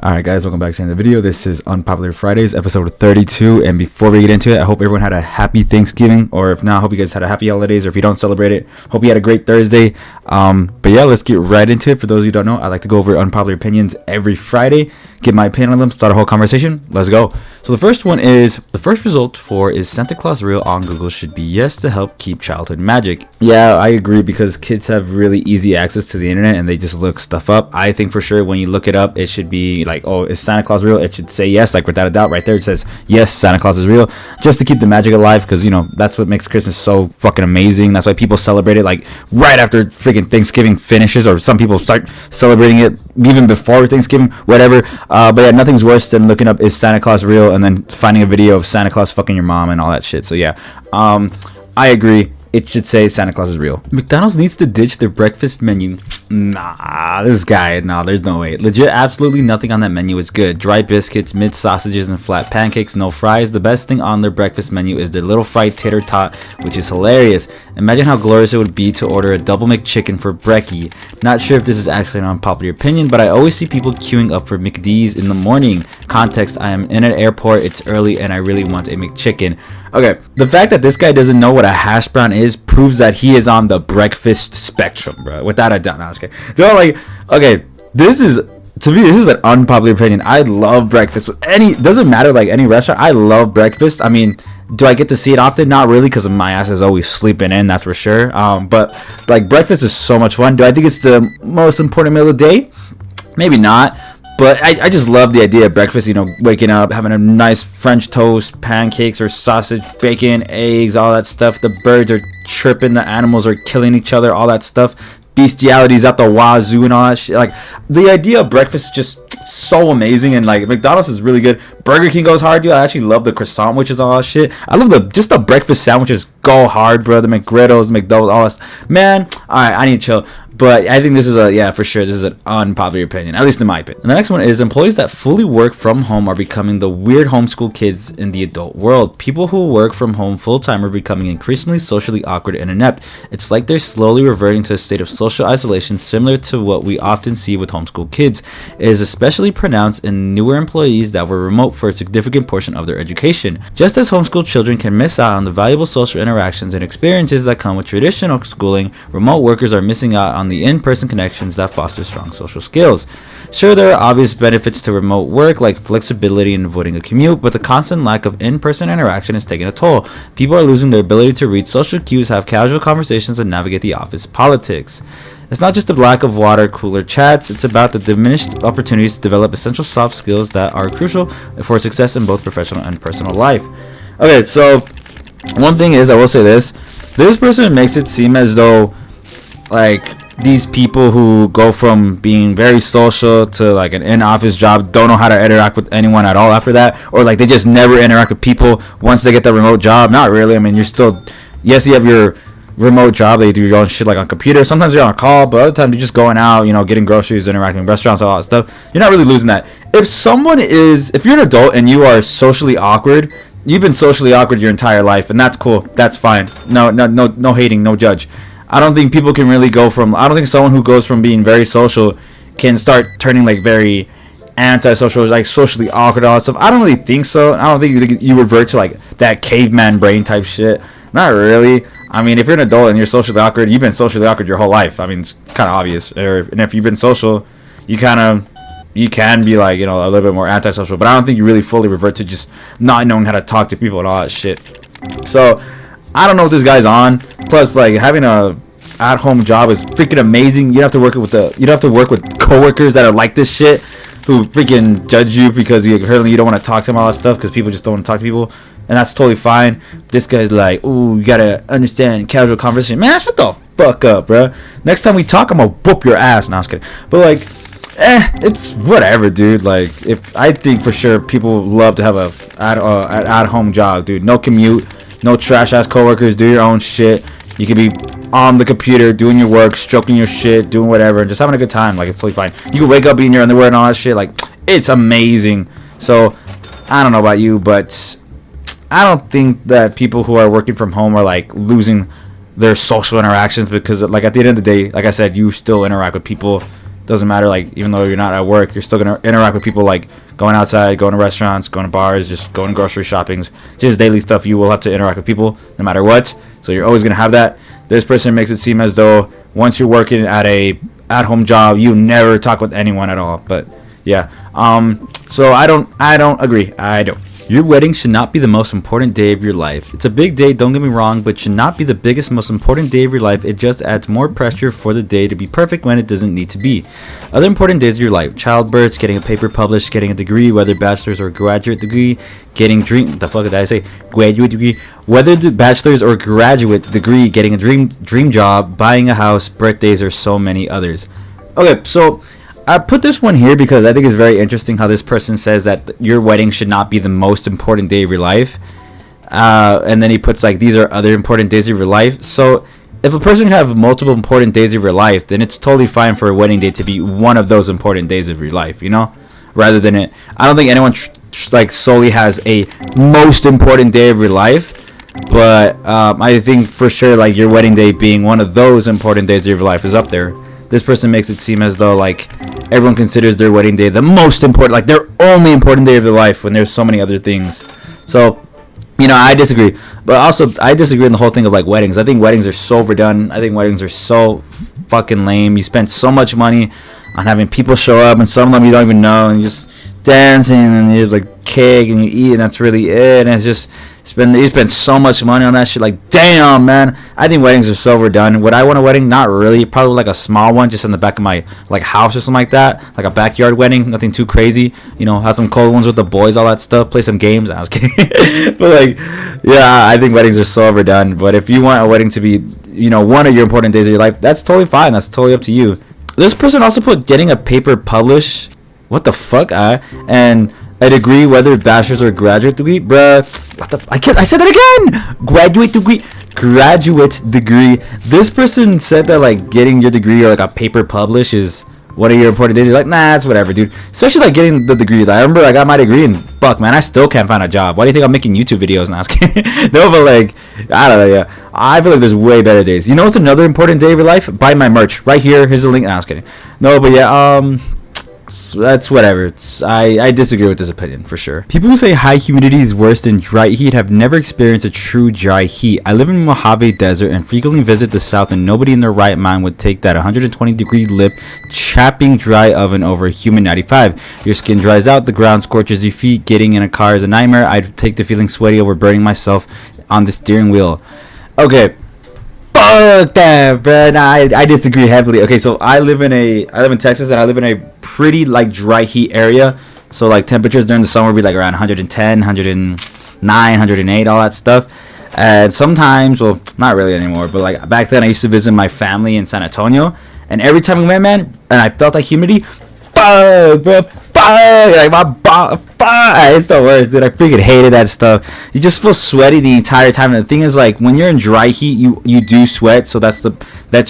Alright guys, welcome back to the video. This is Unpopular Fridays, episode 32. And before we get into it, I hope everyone had a happy Thanksgiving. Or if not, I hope you guys had a happy holidays. Or if you don't celebrate it, hope you had a great Thursday. But yeah, let's get right into it. For those of you who don't know, I like to go over unpopular opinions every Friday. Get my opinion on them, start a whole conversation. Let's go. So the first one is, the first result for is Santa Claus real on Google should be yes to help keep childhood magic. Yeah, I agree, because kids have really easy access to the internet and they just look stuff up. I think for sure when you look it up, it should be like, oh, is Santa Claus real? It should say yes, like without a doubt. Right there it says yes, Santa Claus is real, just to keep the magic alive, because you know that's what makes Christmas so fucking amazing. That's why people celebrate it like right after freaking Thanksgiving finishes, or some people start celebrating it even before Thanksgiving, whatever. But yeah, nothing's worse than looking up is Santa Claus real and then finding a video of Santa Claus fucking your mom and all that shit. So yeah, I agree. It should say Santa Claus is real. McDonald's needs to ditch their breakfast menu. Nah, there's no way. Legit, absolutely nothing on that menu is good. Dry biscuits, mid sausages, and flat pancakes, no fries. The best thing on their breakfast menu is their little fried tater tot, which is hilarious. Imagine how glorious it would be to order a double McChicken for brekkie. Not sure if this is actually an unpopular opinion, but I always see people queuing up for McD's in the morning. Context, I am in an airport, it's early, and I really want a McChicken. Okay, the fact that this guy doesn't know what a hash brown is proves that he is on the breakfast spectrum, bro. Without a doubt. No, okay. No, like, okay, this is, to me, this is an unpopular opinion. I love breakfast. Doesn't matter, like any restaurant, I love breakfast. I mean, do I get to see it often? Not really, because my ass is always sleeping in, that's for sure. But like, breakfast is so much fun. Do I think it's the most important meal of the day? Maybe not. But I just love the idea of breakfast, you know, waking up, having a nice French toast, pancakes or sausage, bacon, eggs, all that stuff. The birds are chirping, the animals are killing each other, all that stuff. Bestialities at the wazoo and all that shit. Like, the idea of breakfast is just so amazing, and like McDonald's is really good. Burger King goes hard, dude. I actually love the croissant, which is all that shit. I love the breakfast sandwiches go hard, bro. The McGriddles, McDonald's, all that stuff. Man, alright, I need to chill. But I think this is for sure, this is an unpopular opinion, at least in my opinion. And the next one is employees that fully work from home are becoming the weird homeschool kids in the adult world. People who work from home full-time are becoming increasingly socially awkward and inept. It's like they're slowly reverting to a state of social isolation similar to what we often see with homeschool kids. It is especially pronounced in newer employees that were remote for a significant portion of their education. Just as homeschool children can miss out on the valuable social interactions and experiences that come with traditional schooling, remote workers are missing out on the in-person connections that foster strong social skills. Sure, there are obvious benefits to remote work like flexibility and avoiding a commute, but the constant lack of in-person interaction is taking a toll. People are losing their ability to read social cues, have casual conversations, and navigate the office politics. It's not just the lack of water cooler chats, it's about the diminished opportunities to develop essential soft skills that are crucial for success in both professional and personal life. Okay, so one thing is, I will say this person makes it seem as though like these people who go from being very social to like an in-office job don't know how to interact with anyone at all after that, or like they just never interact with people once they get the remote job. Not really. I mean, you're still, yes, you have your remote job that you do your own shit like on computer. Sometimes you're on a call, but other times you're just going out, you know, getting groceries, interacting with restaurants, all that stuff. You're not really losing that. If you're an adult and you are socially awkward, you've been socially awkward your entire life, and that's cool. That's fine. No hating, no judge. I don't think people can really I don't think someone who goes from being very social can start turning like very antisocial, like socially awkward, all that stuff. I don't really think so. I don't think you revert to like that caveman brain type shit. Not really. I mean, if you're an adult and you're socially awkward, you've been socially awkward your whole life. I mean, it's kind of obvious. And if you've been social, you can be like, you know, a little bit more antisocial. But I don't think you really fully revert to just not knowing how to talk to people and all that shit. So I don't know what this guy's on. Plus, like, having a at-home job is freaking amazing. You don't have to work with coworkers that are like this shit, who freaking judge you because you don't want to talk to them, all that stuff, because people just don't want to talk to people, and that's totally fine. This guy's like, ooh, you gotta understand casual conversation. Man, shut the fuck up, bro. Next time we talk, I'm gonna whoop your ass. No, I was kidding. But like, it's whatever, dude. Like, I think for sure people love to have an at-home job, dude. No commute. No trash ass coworkers. Do your own shit. You can be on the computer doing your work, stroking your shit, doing whatever, and just having a good time. Like, it's totally fine. You can wake up in your underwear and all that shit. Like, it's amazing. So I don't know about you, but I don't think that people who are working from home are like losing their social interactions, because like at the end of the day, like I said, you still interact with people. Doesn't matter, like, even though you're not at work, you're still gonna interact with people, like going outside, going to restaurants, going to bars, just going to grocery shoppings, just daily stuff. You will have to interact with people no matter what, so you're always gonna have that. This person makes it seem as though once you're working at a at-home job, you never talk with anyone at all. But yeah, so I don't agree. I don't. Your wedding should not be the most important day of your life. It's a big day, don't get me wrong, but should not be the biggest, most important day of your life. It just adds more pressure for the day to be perfect when it doesn't need to be. Other important days of your life: childbirths, getting a paper published, getting a degree, whether bachelor's or graduate degree, getting graduate degree, whether the bachelor's or graduate degree, getting a dream job, buying a house, birthdays, or so many others. Okay, so I put this one here because I think it's very interesting how this person says that your wedding should not be the most important day of your life. And then he puts like, these are other important days of your life. So if a person can have multiple important days of your life, then it's totally fine for a wedding day to be one of those important days of your life, you know, rather than it. I don't think anyone like solely has a most important day of your life. But I think for sure, like, your wedding day being one of those important days of your life is up there. This person makes it seem as though like everyone considers their wedding day the most important, like their only important day of their life, when there's so many other things. So, you know, I disagree. But also, I disagree in the whole thing of like weddings. I think weddings are so overdone. I think weddings are so fucking lame. You spend so much money on having people show up, and some of them you don't even know, and you just dancing, and you have like cake, and you eat, and that's really it. And it's just you spend so much money on that shit. Like, damn, man. I think weddings are so overdone. Would I want a wedding? Not really. Probably like a small one, just in the back of my like house or something like that. Like a backyard wedding. Nothing too crazy. You know, have some cold ones with the boys, all that stuff. Play some games. I was kidding. But like, yeah, I think weddings are so overdone. But if you want a wedding to be, you know, one of your important days of your life, that's totally fine. That's totally up to you. This person also put getting a paper published. What the fuck? And a degree, whether bachelor's or graduate degree, bruh. What the? I said that again. Graduate degree. This person said that like getting your degree or like a paper published is one of your important days. You're like, nah, it's whatever, dude. Especially like getting the degree. Like, I remember I got my degree and fuck, man, I still can't find a job. Why do you think I'm making YouTube videos and asking? No, but like, I don't know. Yeah, I feel like there's way better days. You know what's another important day of your life? Buy my merch right here. Here's the link. Nah, I was kidding. No, but yeah, that's whatever. I disagree with this opinion for sure. People who say high humidity is worse than dry heat have never experienced a true dry heat. I live in Mojave Desert and frequently visit the south, and nobody in their right mind would take that 120 degree lip chapping dry oven over a humid 95. Your skin dries out, the ground scorches your feet, getting in a car is a nightmare. I'd take the feeling sweaty over burning myself on the steering wheel. Okay, fuck that, bro. Nah, I disagree heavily. Okay, so I live in Texas, and I live in a pretty like dry heat area. So like temperatures during the summer would be like around 110, 109, 108, all that stuff. And sometimes, well, not really anymore, but like back then I used to visit my family in San Antonio, and every time we went, man, and I felt that humidity, fuck, bro, fuck, like my fuck, it's the worst, dude. I freaking hated that stuff. You just feel sweaty the entire time. And the thing is, like, when you're in dry heat, you do sweat, so that's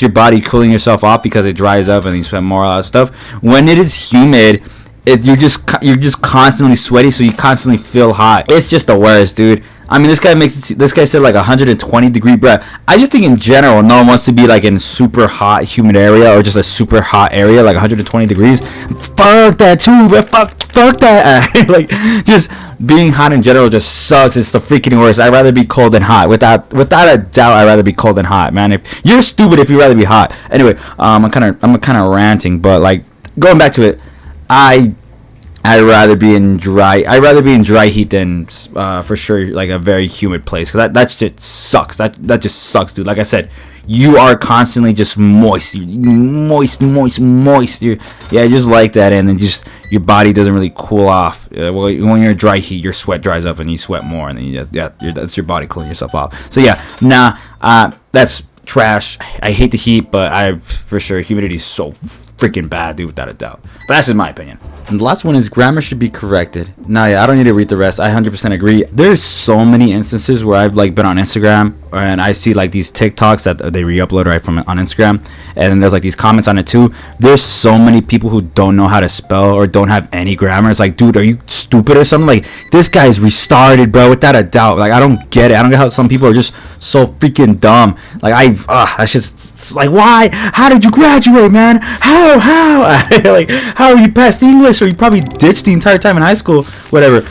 your body cooling yourself off because it dries up and you sweat more, all that stuff. When it is humid, you're just constantly sweaty, so you constantly feel hot. It's just the worst, dude. I mean, this guy said like 120 degree, bruh. I just think in general, no one wants to be like in super hot, humid area, or just a super hot area, like 120 degrees. Fuck that too, bruh. Fuck that. Like, just being hot in general just sucks. It's the freaking worst. I'd rather be cold than hot. Without a doubt, I'd rather be cold than hot, man. If you're stupid if you'd rather be hot. Anyway, I'm kind of ranting, but like going back to it, I'd rather be in dry heat than for sure like a very humid place, because that shit sucks. That just sucks, dude. Like I said, you are constantly just moist. Yeah, just like that, and then just your body doesn't really cool off. Well, when you're in dry heat, your sweat dries up and you sweat more, and then that's your body cooling yourself off. So yeah, that's trash. I hate the heat, but I for sure humidity is so freaking bad, dude, without a doubt. But that's just my opinion. And the last one is grammar should be corrected. Nah, yeah, I don't need to read the rest. I 100% agree. There's so many instances where I've like been on Instagram and I see like these TikToks that they re-upload right from on Instagram, and then there's like these comments on it too. There's so many people who don't know how to spell or don't have any grammar. It's like, dude, are you stupid or something? Like, this guy's retarded, bro, without a doubt. Like, I don't get it. I don't get how some people are just so freaking dumb. Like, that's just like, why? How did you graduate, man? How? Like, how are you passed English? Or you probably ditched the entire time in high school, whatever.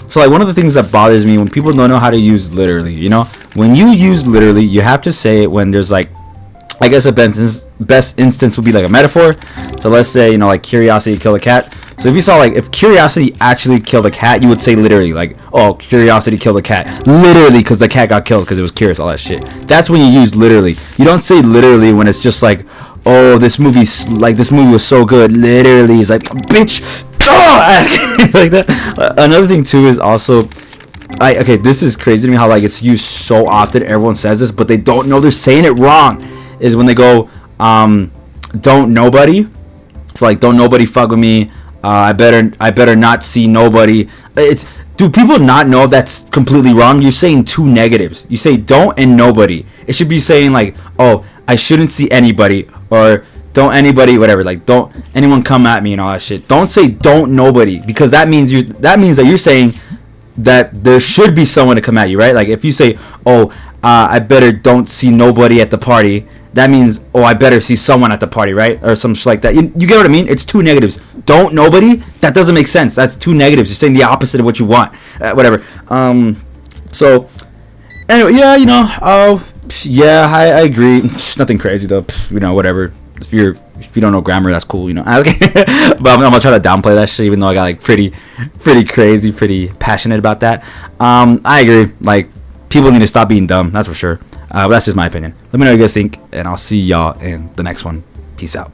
So like, one of the things that bothers me when people don't know how to use literally, you know, when you use literally, you have to say it when there's like, I guess a best instance would be like a metaphor. So let's say, you know, like curiosity killed a cat. So if you saw like, if curiosity actually killed a cat, you would say literally, like, oh, curiosity killed a cat, literally, because the cat got killed because it was curious, all that shit. That's when you use literally. You don't say literally when it's just like, oh, this movie was so good, literally. It's like, bitch, like that. Another thing too is also, okay, this is crazy to me how like it's used so often. Everyone says this, but they don't know they're saying it wrong. Is when they go, don't nobody. It's like, don't nobody fuck with me. I better not see nobody. Do people not know that's completely wrong? You're saying two negatives. You say don't and nobody. It should be saying like, oh, I shouldn't see anybody, or don't anybody, whatever, like, don't anyone come at me and all that shit. Don't say don't nobody, because that means that you're saying that there should be someone to come at you, right? Like, if you say, oh, I better don't see nobody at the party, that means, oh, I better see someone at the party, right? Or some shit like that. You get what I mean? It's two negatives. Don't nobody, that doesn't make sense. That's two negatives. You're saying the opposite of what you want, whatever. So anyway, yeah, you know, yeah, I agree. Nothing crazy though, you know, whatever. If you don't know grammar, that's cool, you know. But I'm gonna try to downplay that shit, even though I got like pretty crazy, pretty passionate about that. I agree. Like, people need to stop being dumb. That's for sure. But that's just my opinion. Let me know what you guys think, and I'll see y'all in the next one. Peace out.